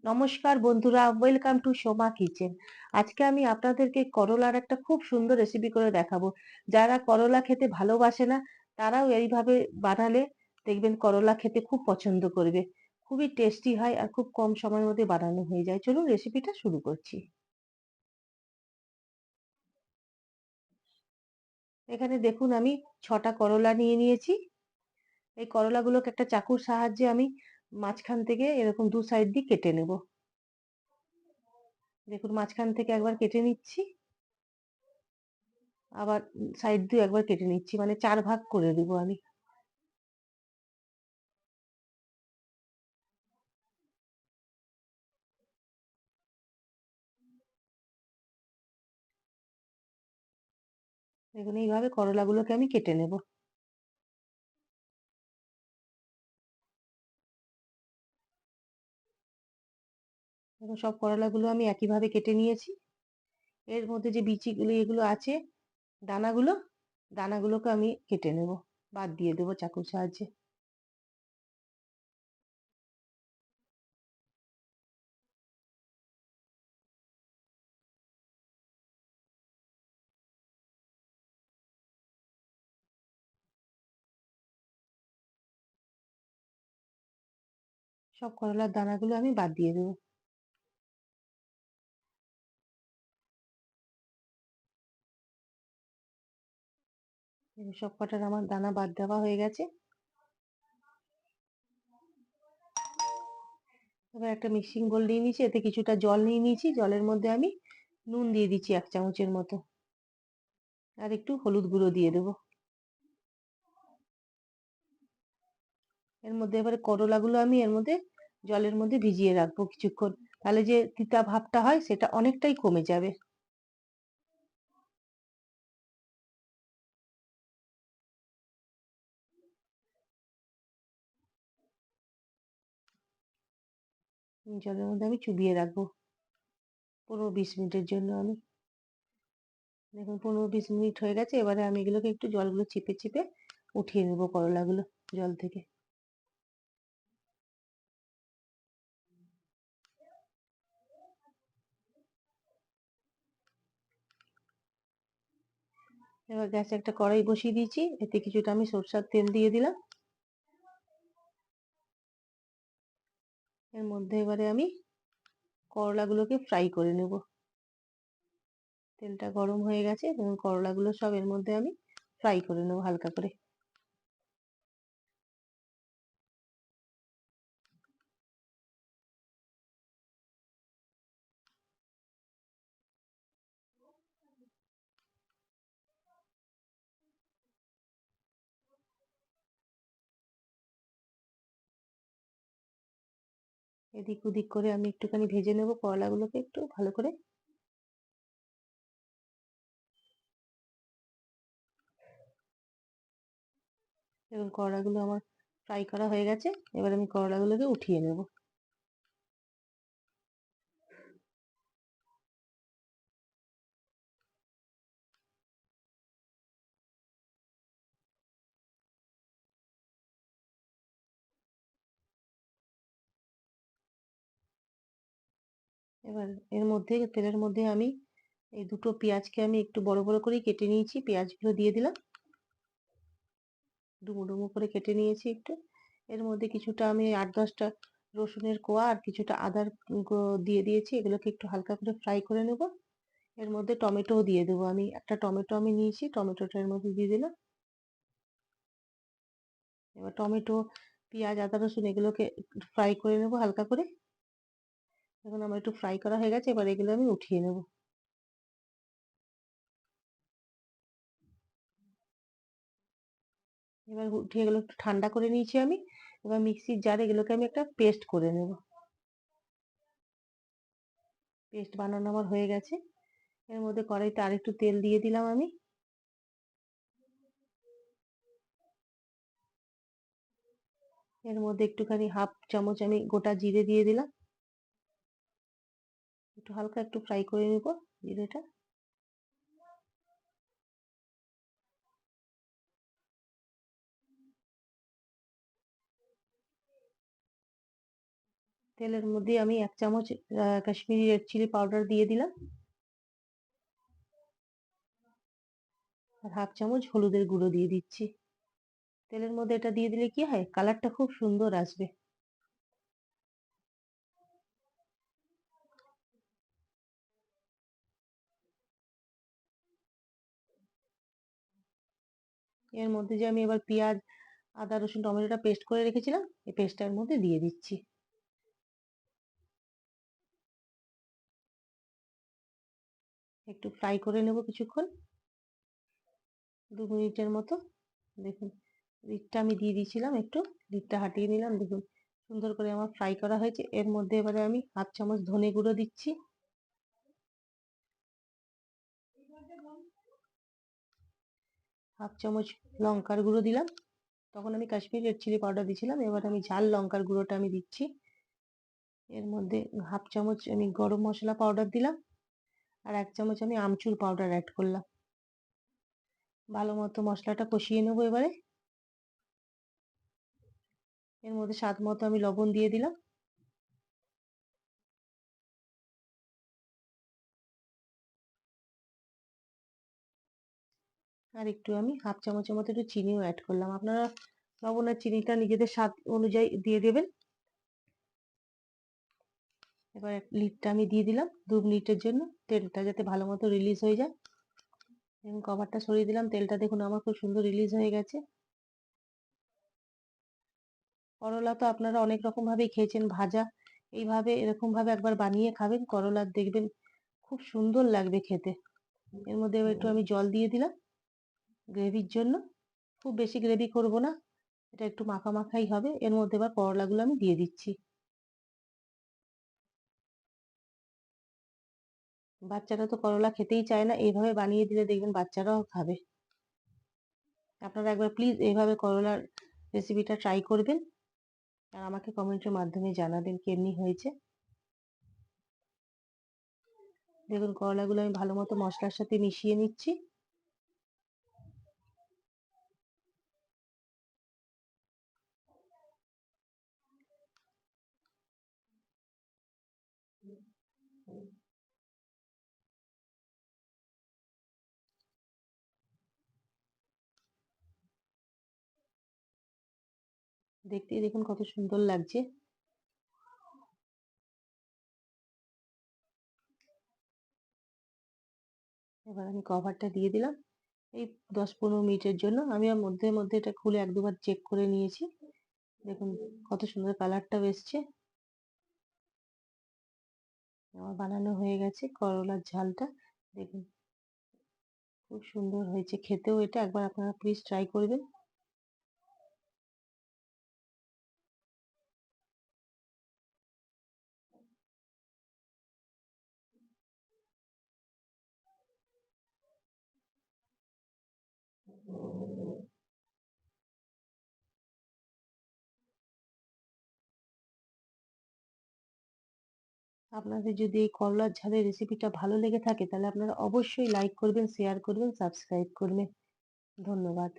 নমস্কার বন্ধুরা, welcome to Soma kitchen. আজকে আমি আপনাদেরকে করলার একটা খুব সুন্দর রেসিপি করে দেখাবো। যারা করলা খেতে ভালোবাসে না তারাও এইভাবে বানালে দেখবেন করলা খেতে খুব পছন্দ করবে। খুবই টেস্টি হয় আর খুব কম সময়ের মধ্যে বানানো হয়ে যায়। চলুন রেসিপিটা শুরু করছি। এখানে দেখুন আমি 6টা করলা নিয়ে নিয়েছি। এই করলাগুলোকে একটা চাকুর সাহায্যে আমি মাঝখান থেকে এরকম দু সাইড দিয়ে কেটে নেব। দেখুন মাঝখান থেকে একবার কেটে নিচ্ছি, আবার সাইড দিয়ে একবার কেটে নিচ্ছি, মানে 4 ভাগ করে দেবো আমি। দেখুন এইভাবে করলাগুলোকে আমি কেটে নেব। দেখুন সব করলাগুলো আমি একইভাবে কেটে নিয়েছি। এর মধ্যে যে বিচিগুলো এগুলো আছে, দানাগুলো, দানাগুলোকে আমি কেটে নেব, বাদ দিয়ে দেবো চাকুর সাহায্যে। সব করলার দানাগুলো আমি বাদ দিয়ে দেবো। দেখুন সব কটার আমার দানা বাদ দেওয়া হয়ে গেছে। এবার একটা মিক্সিং বোল নিয়ে নিয়েছি, এতে কিছুটা জল নিয়ে নিয়েছি। জলের মধ্যে আমি নুন দিয়ে দিচ্ছি 1 চামচের মতো, আর একটু হলুদ গুঁড়ো দিয়ে দেবো। এর মধ্যে এবারে করলাগুলো আমি এর মধ্যে জলের মধ্যে ভিজিয়ে রাখবো কিছুক্ষণ, তাহলে যে তিতা ভাবটা হয় সেটা অনেকটাই কমে যাবে। জলের মধ্যে আমি চুবিয়ে রাখবো 15-20 মিনিটের জন্য আমি। দেখুন 15-20 মিনিট হয়ে গেছে। এবারে আমি এগুলোকে একটু জলগুলো চিপে চিপে উঠিয়ে নেবো করলাগুলো জল থেকে। এবার গ্যাসে একটা কড়াই বসিয়ে দিয়েছি, এতে কিছুটা আমি সরষের তেল দিয়ে দিলাম। এর মধ্যে এবারে আমি করলাগুলোকে ফ্রাই করে নেব। তেলটা গরম হয়ে গেছে, দেখুন করলাগুলো সব এর মধ্যে আমি ফ্রাই করে নেবো হালকা করে। এদিক ওদিক করে আমি একটুখানি ভেজে নেবো করলাগুলোকে একটু ভালো করে। এবং করলাগুলো আমার ফ্রাই করা হয়ে গেছে। এবার আমি করলাগুলোকে উঠিয়ে নেব। এবার এর মধ্যে তেলের মধ্যে আমি এই দুটো পেঁয়াজকে আমি একটু বড় বড় করে কেটে নিয়েছি, পেঁয়াজগুলো দিয়ে দিলাম। ডুমো ডুমো করে কেটে নিয়েছি একটু। এর মধ্যে কিছুটা আমি 8-10টা রসুনের কোয়া আর কিছুটা আদার দিয়ে দিয়েছি। এগুলোকে একটু হালকা করে ফ্রাই করে নেব। এর মধ্যে টমেটোও দিয়ে দেবো আমি। একটা টমেটো আমি নিয়েছি, টমেটোটা এর মধ্যে দিয়ে দিলাম। এবার টমেটো, পেঁয়াজ, আদা, রসুন এগুলোকে ফ্রাই করে নেব হালকা করে। এখন আমার একটু ফ্রাই করা হয়ে গেছে, এবার এগুলো আমি উঠিয়ে নেব। এবার উঠিয়ে এগুলো একটু ঠান্ডা করে নিয়েছি আমি। এবার মিক্সির জারে এগুলোকে আমি একটা পেস্ট করে নেব। পেস্ট বানানো আমার হয়ে গেছে। এর মধ্যে কড়াইতে আরেকটু তেল দিয়ে দিলাম আমি। এর মধ্যে একটুখানি হাফ চামচ আমি গোটা জিরে দিয়ে দিলাম। একটু হালকা একটু ফ্রাই করে নেব জিরেটা। তেলের মধ্যে আমি 1 চামচ কাশ্মীরি রেড চিলি পাউডার দিয়ে দিলাম। আর 1/2 চামচ হলুদের গুঁড়ো দিয়ে দিচ্ছি। তেলের মধ্যে এটা দিয়ে দিলে কি হয়? কালারটা খুব সুন্দর আসবে। এর মধ্যে যে আমি এবার পেঁয়াজ, আদা, রসুন, টমেটোটা পেস্ট করে রেখেছিলাম, এই পেস্টটা এর মধ্যে দিয়ে দিচ্ছি। একটু ফ্রাই করে নেব কিছুক্ষণ, 2 মিনিটের মতো। দেখুন লিডটা আমি দিয়ে দিয়েছিলাম একটু, লিডটা হটিয়ে নিলাম। দেখুন সুন্দর করে আমার ফ্রাই করা হয়েছে। এর মধ্যে এবারে আমি 1/2 চামচ ধনে গুঁড়ো দিচ্ছি। 1/2 চামচ লঙ্কার গুঁড়ো দিলাম। তখন আমি কাশ্মীরি রেড চিলি পাউডার দিয়েছিলাম, এবার আমি ঝাল লঙ্কার গুঁড়োটা আমি দিচ্ছি। এর মধ্যে 1/2 চামচ আমি গরম মশলা পাউডার দিলাম, আর 1 চামচ আমি আমচুর পাউডার অ্যাড করলাম। ভালো মতো মশলাটা কষিয়ে নেবো এবারে। এর মধ্যে স্বাদ মতো আমি লবণ দিয়ে দিলাম। আর একটু আমি 1/2 চামচের মতো একটু চিনিও অ্যাড করলাম। আপনারা লবণ আর চিনিটা নিজেদের স্বাদ অনুযায়ী দিয়ে দেবেন। এবার লিডটা আমি দিয়ে দিলাম 2 মিনিটের জন্য, তেলটা যাতে ভালো মতো রিলিজ হয়ে যায়। এবং কভারটা সরিয়ে দিলাম, তেলটা দেখুন আমার খুব সুন্দর রিলিজ হয়ে গেছে। করলা তো আপনারা অনেক রকম ভাবেই খেয়েছেন, ভাজা। এইভাবে এরকম ভাবে একবার বানিয়ে খাবেন, করলার দেখবেন খুব সুন্দর লাগবে খেতে। এর মধ্যে একটু আমি জল দিয়ে দিলাম গ্রেভির জন্য। খুব বেশি গ্রেভি করব না, এটা একটু মাখা মাখাই হবে। এর মধ্যে এবার করলাগুলো আমি দিয়ে দিচ্ছি। বাচ্চারা তো করলা খেতেই চায় না, এইভাবে বানিয়ে দিলে দেখবেন বাচ্চারাও খাবে। আপনারা একবার প্লিজ এইভাবে করলার রেসিপিটা ট্রাই করবেন, আর আমাকে কমেন্টের মাধ্যমে জানাবেন কেমনি হয়েছে। দেখুন করলাগুলো আমি ভালো মতো মশলার সাথে মিশিয়ে নিচ্ছি। দেখতেই দেখুন কত সুন্দর লাগছে। এবার আমি কভারটা দিয়ে দিলাম এই 10-15 মিনিটের জন্য। আমি আর মধ্যে মধ্যে এটা খুলে 1-2 বার চেক করে নিয়েছি। দেখুন কত সুন্দর কালারটাও এসছে। আমার বানানো হয়ে গেছে করলার ঝালটা। দেখুন খুব সুন্দর হয়েছে খেতেও এটা, একবার আপনারা প্লিজ ট্রাই করবেন। আপনাদের যদি এই করলার ঝালের রেসিপিটা ভালো লেগে থাকে তাহলে আপনারা অবশ্যই লাইক করবেন, শেয়ার করবেন, সাবস্ক্রাইব করবেন। ধন্যবাদ।